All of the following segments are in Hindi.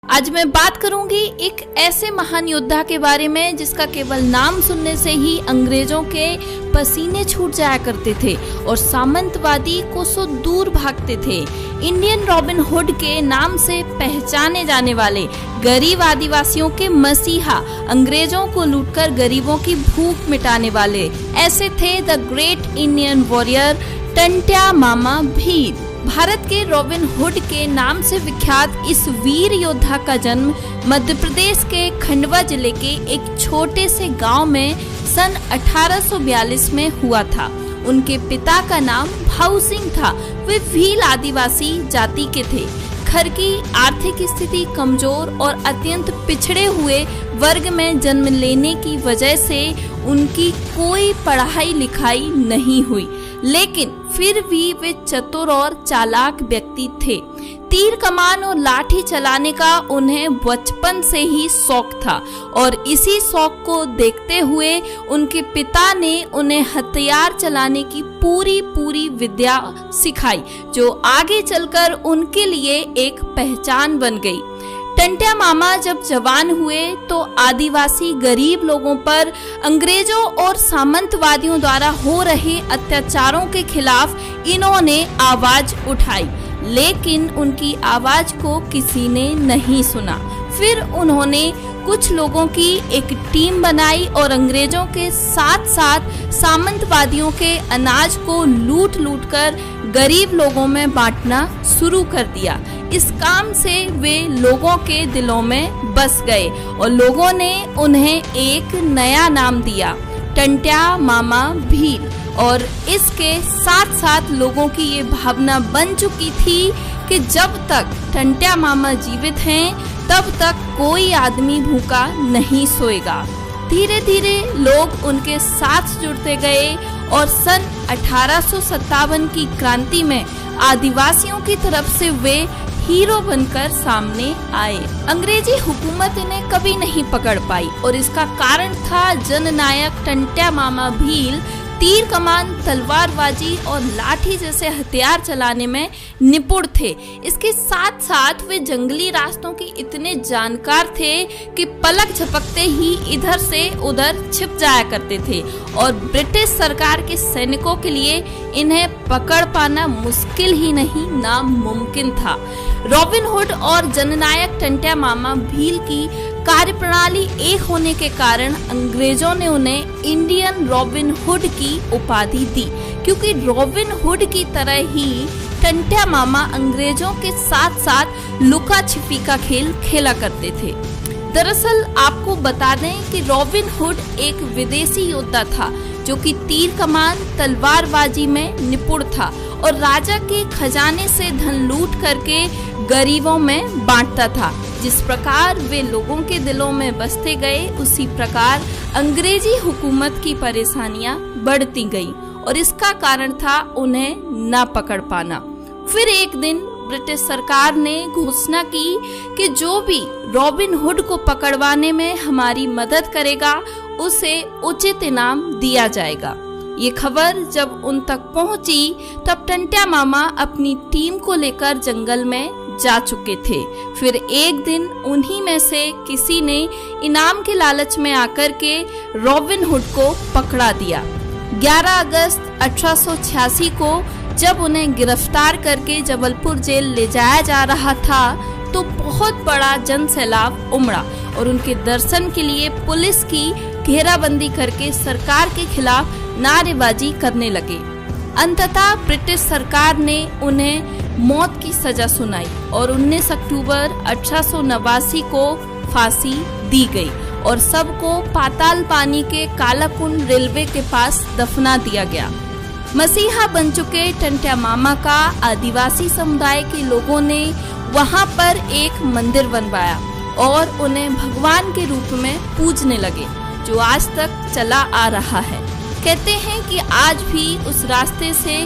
आज मैं बात करूंगी एक ऐसे महान योद्धा के बारे में जिसका केवल नाम सुनने से ही अंग्रेजों के पसीने छूट जाया करते थे और सामंतवादी कोसों दूर भागते थे। इंडियन रॉबिन हुड के नाम से पहचाने जाने वाले गरीब आदिवासियों के मसीहा, अंग्रेजों को लूटकर गरीबों की भूख मिटाने वाले, ऐसे थे the great Indian warrior Tantya Mama Bhil. Bharat के रॉबिन हुड के नाम से विख्यात इस वीर योद्धा का जन्म मध्य प्रदेश के खंडवा जिले के एक छोटे से गांव में सन 1842 में हुआ था। उनके पिता का नाम भाऊ सिंह था। वे भील आदिवासी जाति के थे। घर की आर्थिक स्थिति कमजोर और अत्यंत पिछड़े हुए वर्ग में जन्म लेने की वजह से उनकी कोई पढ़ाई लिखाई नहीं हुई, लेकिन फिर भी वे चतुर और चालाक व्यक्ति थे। तीर कमान और लाठी चलाने का उन्हें बचपन से ही शौक था और इसी शौक को देखते हुए उनके पिता ने उन्हें हथियार चलाने की पूरी विद्या सिखाई, जो आगे चलकर उनके लिए एक पहचान बन गई। टंट्या मामा जब जवान हुए तो आदिवासी गरीब लोगों पर अंग्रेजों और सामंतवादियों द्वारा हो रहे अत्याचारों के खिलाफ इन्होंने आवाज उठाई, लेकिन उनकी आवाज को किसी ने नहीं सुना। फिर उन्होंने कुछ लोगों की एक टीम बनाई और अंग्रेजों के साथ साथ सामंतवादियों के अनाज को लूट कर गरीब लोगों में बांटना शुरू कर दिया। इस काम से वे लोगों के दिलों में बस गए और लोगों ने उन्हें एक नया नाम दिया, टंट्या मामा भील। और इसके साथ साथ लोगों की ये भावना बन चुकी थी कि जब तक टंट्या मामा जीवित हैं तब तक कोई आदमी भूखा नहीं सोएगा। धीरे धीरे लोग उनके साथ जुड़ते गए और सन 1857 की क्रांति में आदिवासियों की तरफ से वे हीरो बनकर सामने आए। अंग्रेजी हुकूमत इन्हें कभी नहीं पकड़ पाई और इसका कारण था जननायक टंट्या मामा भील तीर कमान, तलवारबाजी और लाठी जैसे हथियार चलाने में निपुण थे। इसके साथ साथ वे जंगली रास्तों के इतने जानकार थे कि पलक झपकते ही इधर से उधर छिप जाया करते थे और ब्रिटिश सरकार के सैनिकों के लिए इन्हें पकड़ पाना मुश्किल ही नहीं नामुमकिन था। रॉबिन हुड और जननायक टंट्या मामा भील की कार्यप्रणाली एक होने के कारण अंग्रेजों ने उन्हें इंडियन रॉबिन हुड की उपाधि दी, क्योंकि रॉबिन हुड की तरह ही टंट्या मामा अंग्रेजों के साथ साथ लुका छिपी का खेल खेला करते थे। दरअसल आपको बता दें कि रॉबिन हुड एक विदेशी योद्धा था जो कि तीर कमान, तलवारबाजी में निपुण था और राजा के खजाने से धन लूट करके गरीबों में बांटता था। जिस प्रकार वे लोगों के दिलों में बसते गए, उसी प्रकार अंग्रेजी हुकूमत की परेशानियां बढ़ती गईं और इसका कारण था उन्हें न पकड़ पाना। फिर एक दिन ब्रिटिश सरकार ने घोषणा की कि जो भी रॉबिन हुड को पकड़वाने में हमारी मदद करेगा उसे उचित इनाम दिया जाएगा। ये खबर जब उन तक पहुंची तब टंट्या मामा अपनी टीम को लेकर जंगल में जा चुके थे। फिर एक दिन उन्हीं में से किसी ने इनाम के लालच में आकर के रॉबिन हुड को पकड़ा दिया। 11 अगस्त 1886 को जब उन्हें गिरफ्तार करके जबलपुर जेल ले जाया जा रहा था तो बहुत बड़ा जन सैलाब उमड़ा और उनके दर्शन के लिए पुलिस की घेराबंदी करके सरकार के खिलाफ नारेबाजी करने लगे। अंततः ब्रिटिश सरकार ने उन्हें मौत की सजा सुनाई और 19 अक्टूबर 1889 को फांसी दी गई और सबको पाताल पानी के कालाकुंड रेलवे के पास दफना दिया गया। मसीहा बन चुके टंट्या मामा का आदिवासी समुदाय के लोगों ने वहां पर एक मंदिर बनवाया और उन्हें भगवान के रूप में पूजने लगे, जो आज तक चला आ रहा है। कहते हैं कि आज भी उस रास्ते से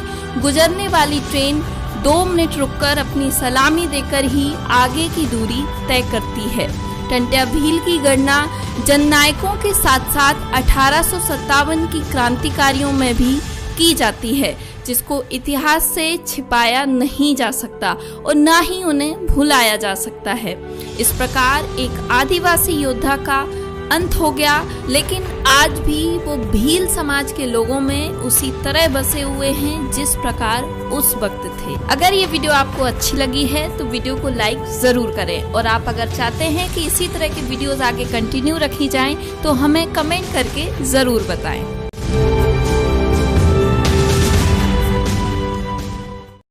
गुजरने वाली ट्रेन 2 मिनट रुककर अपनी सलामी देकर ही आगे की दूरी तय करती है। टंट्या भील की गणना जननायकों के साथ साथ 1857 की क्रांतिकारियों में भी की जाती है, जिसको इतिहास से छिपाया नहीं जा सकता और ना ही उन्हें भुलाया जा सकता है। इस प्रकार एक आदिवासी योद्धा का अंत हो गया, लेकिन आज भी वो भील समाज के लोगों में उसी तरह बसे हुए हैं जिस प्रकार उस वक्त थे। अगर ये वीडियो आपको अच्छी लगी है तो वीडियो को लाइक जरूर करें, और आप अगर चाहते हैं कि इसी तरह की वीडियोस आगे कंटिन्यू रखी जाएं तो हमें कमेंट करके जरूर बताएं।